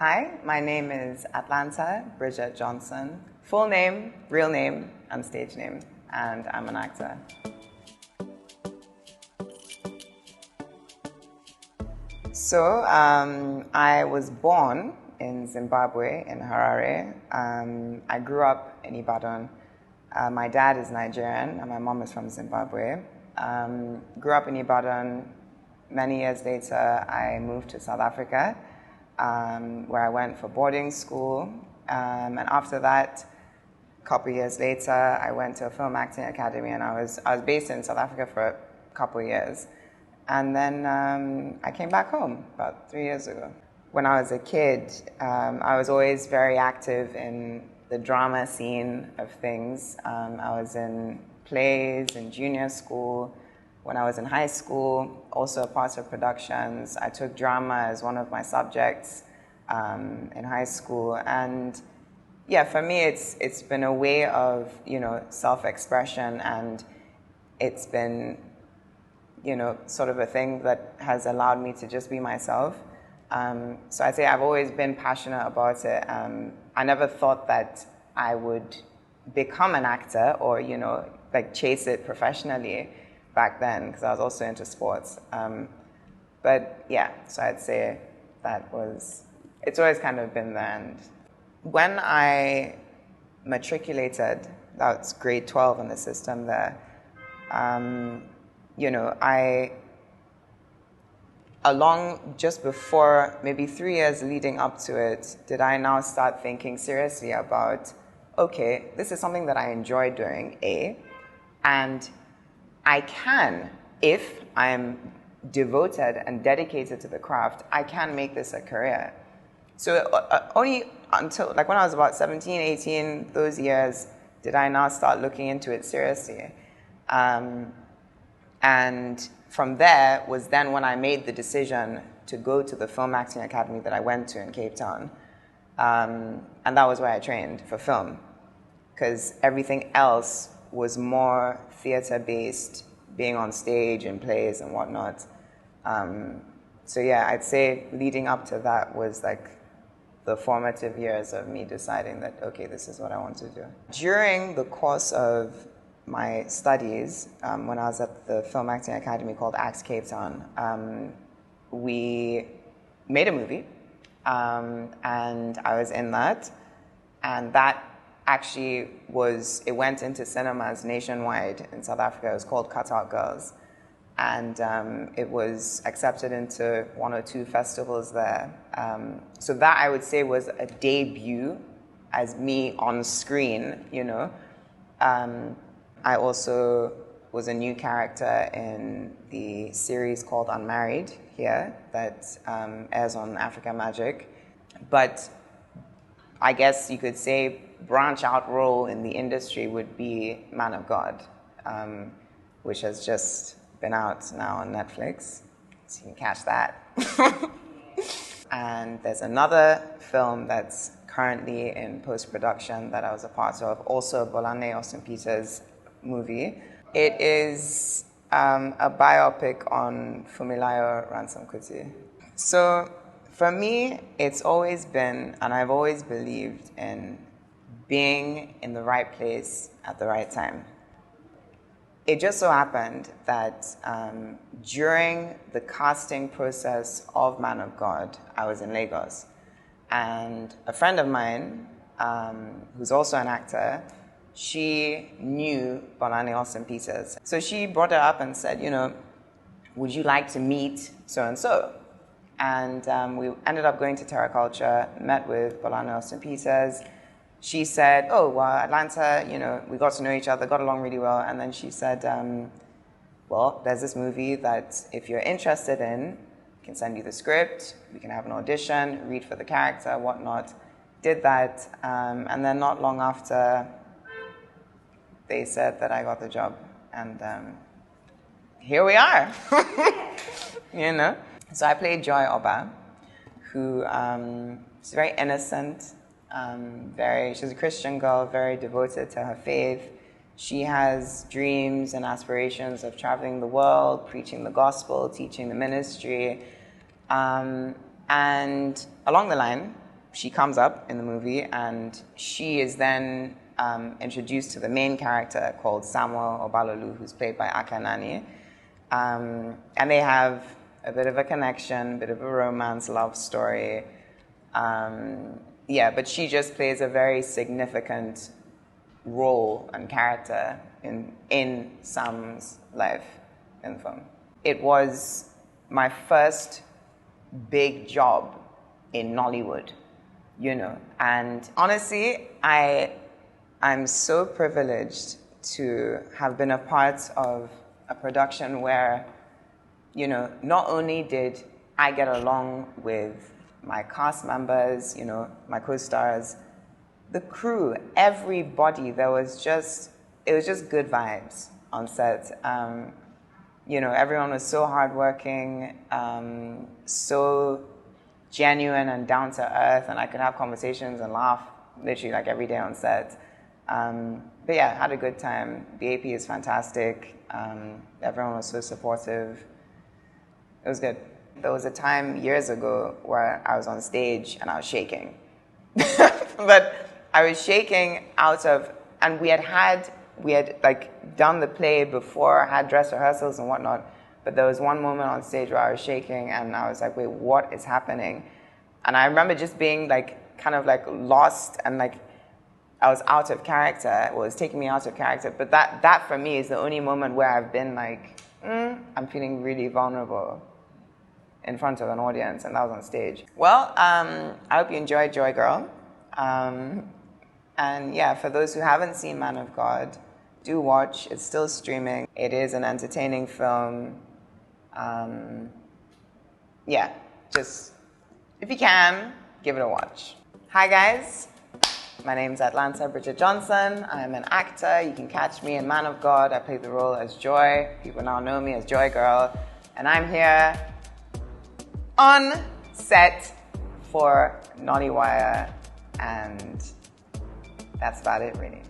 Hi, my name is Atlanta Bridget Johnson. Full name, real name, and stage name, and I'm an actor. So, I was born in Zimbabwe, in Harare. I grew up in Ibadan. My dad is Nigerian, and my mom is from Zimbabwe. Grew up in Ibadan. Many years later, I moved to South Africa, where I went for boarding school. And after that, a couple years later, I went to a film acting academy, and I was based in South Africa for a couple years. And then I came back home about 3 years ago. When I was a kid, I was always very active in the drama scene of things. I was in plays in junior school. When I was in high school, also a part of productions. I took drama as one of my subjects in high school. And yeah, for me, it's been a way of, self-expression, and it's been, sort of a thing that has allowed me to just be myself. So I'd say I've always been passionate about it. I never thought that I would become an actor or, chase it professionally back then, because I was also into sports. But yeah, so I'd say it's always kind of been there. And when I matriculated, that's grade 12 in the system there, just before, maybe 3 years leading up to it, did I now start thinking seriously about, okay, this is something that I enjoy doing, and I can, if I'm devoted and dedicated to the craft, I can make this a career. So only until, when I was about 17, 18, those years, did I now start looking into it seriously. And from there was then when I made the decision to go to the Film Acting Academy that I went to in Cape Town. And that was where I trained for film, because everything else was more theater-based, being on stage and plays and whatnot. So yeah, I'd say leading up to that was the formative years of me deciding that, okay, this is what I want to do. During the course of my studies, when I was at the Film Acting Academy called ACTS Cape Town, we made a movie, and I was in that, and that actually it went into cinemas nationwide in South Africa. It was called Cutout Girls, and it was accepted into 1 or 2 festivals there. So that, I would say, was a debut as me on screen, I also was a new character in the series called Unmarried here that airs on Africa Magic. But I guess you could say branch out role in the industry would be Man of God, which has just been out now on Netflix, so you can catch that. And there's another film that's currently in post-production that I was a part of, also a Bolane austen-peters movie. It is a biopic on Fumilayo Ransome Kuti. So for me, it's always been, and I've always believed in being in the right place at the right time. It just so happened that during the casting process of Man of God, I was in Lagos. And a friend of mine, who's also an actor, she knew Bolane austen-peters. So she brought her up and said, would you like to meet so-and-so? And we ended up going to Terra Culture, met with Bolane austen-peters. She said, oh, well, Atlanta, we got to know each other, got along really well. And then she said, well, there's this movie that if you're interested in, I can send you the script, we can have an audition, read for the character, whatnot. Did that, and then not long after, they said that I got the job. And here we are, So I played Joy Oba, who is very innocent, she's a Christian girl, very devoted to her faith. She has dreams and aspirations of traveling the world, preaching the gospel, teaching the ministry. And along the line, she comes up in the movie, and she is then introduced to the main character called Samuel Obalolu, who's played by Akanani. And they have a bit of a connection, a bit of a romance, love story. But she just plays a very significant role and character in Sam's life in the film. It was my first big job in Nollywood, and honestly, I'm so privileged to have been a part of a production where, not only did I get along with my cast members, my co-stars, the crew, everybody, it was just good vibes on set. Everyone was so hardworking, so genuine and down to earth, and I could have conversations and laugh literally like every day on set. But yeah, had a good time. The AP is fantastic. Everyone was so supportive. It was good. There was a time years ago where I was on stage and I was shaking. But I was shaking out of, and we had like done the play before, had dress rehearsals and whatnot, but there was one moment on stage where I was shaking and I was like, wait, what is happening? And I remember just being like, kind of like lost, and like I was out of character. It was taking me out of character. But that for me is the only moment where I've been like, I'm feeling really vulnerable in front of an audience, and that was on stage. Well, I hope you enjoyed Joy Girl. And yeah, for those who haven't seen Man of God, do watch. It's still streaming. It is an entertaining film. Just, if you can, give it a watch. Hi guys, my name's Atlanta Bridget Johnson. I'm an actor. You can catch me in Man of God. I played the role as Joy. People now know me as Joy Girl. And I'm here on set for Nollywire, and that's about it really.